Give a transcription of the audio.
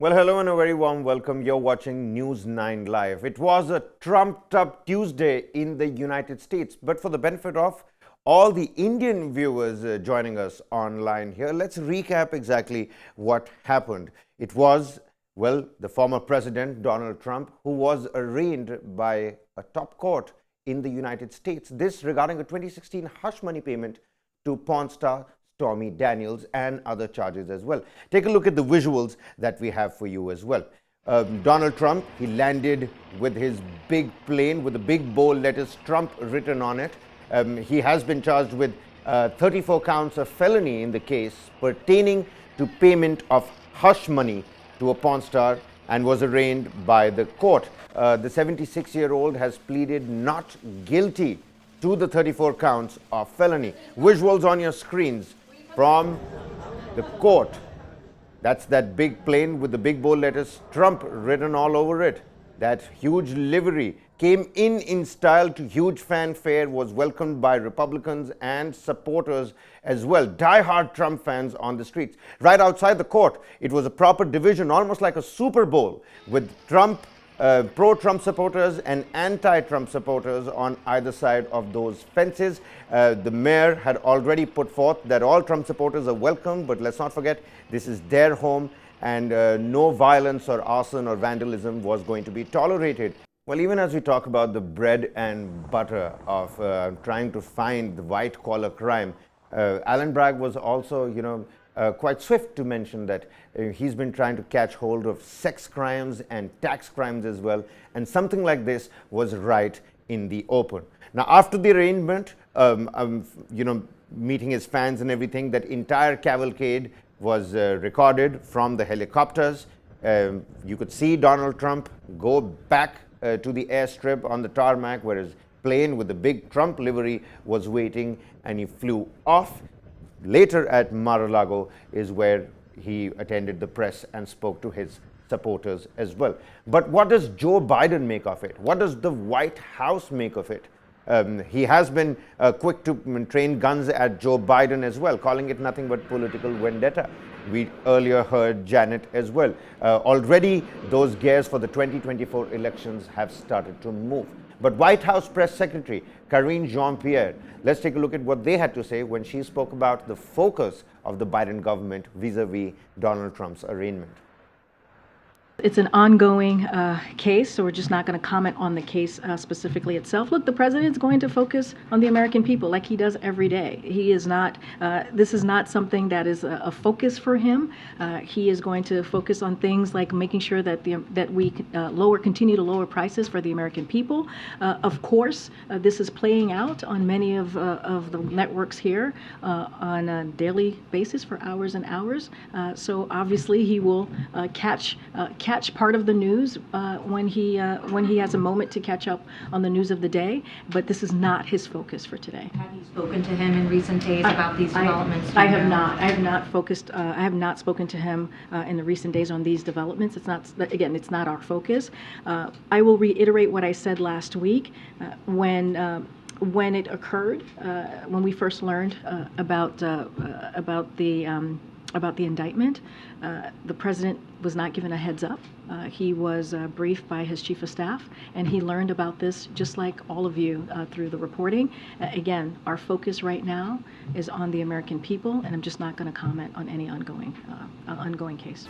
Well, hello and a very warm welcome. You're watching News 9 Live. It was a trumped up Tuesday in the United States, but for the benefit of all the Indian viewers joining us online here, let's recap exactly what happened. It was, well, the former president, Donald Trump, who was arraigned by a top court in the United States. This regarding a 2016 hush money payment to porn star Stormy Daniels and other charges as well. Take a look at the visuals that we have for you as well. Donald Trump, he landed with his big plane with the big bold letters Trump written on it. He has been charged with 34 counts of felony in the case pertaining to payment of hush money to a porn star and was arraigned by the court. The 76-year-old has pleaded not guilty to the 34 counts of felony. Visuals on your screens from the court. That's that big plane with the big bold letters Trump written all over it. That huge livery came in style to huge fanfare, was welcomed by Republicans and supporters as well. Die-hard Trump fans on the streets. Right outside the court, it was a proper division, almost like a Super Bowl, with pro-Trump supporters and anti-Trump supporters on either side of those fences. The mayor had already put forth that all Trump supporters are welcome, but let's not forget, this is their home and no violence or arson or vandalism was going to be tolerated. Well, even as we talk about the bread and butter of trying to find the white-collar crime, Alan Bragg was also, quite swift to mention that he's been trying to catch hold of sex crimes and tax crimes as well, and something like this was right in the open. Now, after the arraignment, meeting his fans and everything, that entire cavalcade was recorded from the helicopters. You could see Donald Trump go back to the airstrip on the tarmac where his plane with the big Trump livery was waiting, and he flew off. Later at Mar-a-Lago is where he attended the press and spoke to his supporters as well. But what does Joe Biden make of it? What does the White House make of it? He has been quick to train guns at Joe Biden as well, calling it nothing but political vendetta. We earlier heard Janet as well. Already those gears for the 2024 elections have started to move. But White House Press Secretary Karine Jean-Pierre, let's take a look at what they had to say when she spoke about the focus of the Biden government vis-a-vis Donald Trump's arraignment. It's an ongoing case, so we're just not going to comment on the case specifically itself. Look, the president's going to focus on the American people like he does every day. He is not, this is not something that is a focus for him. He is going to focus on things like making sure that we continue to lower prices for the American people. Of course, this is playing out on many of the networks here on a daily basis for hours and hours. So obviously he will catch part of the news when he has a moment to catch up on the news of the day, but this is not his focus for today. Have you spoken to him in recent days about these developments? I have not. I have not focused. I have not spoken to him in the recent days on these developments. It's not. Again, it's not our focus. I will reiterate what I said last week when it occurred, when we first learned about the indictment. The president was not given a heads up. He was briefed by his chief of staff, and he learned about this just like all of you through the reporting. Again, our focus right now is on the American people, and I'm just not going to comment on any ongoing case.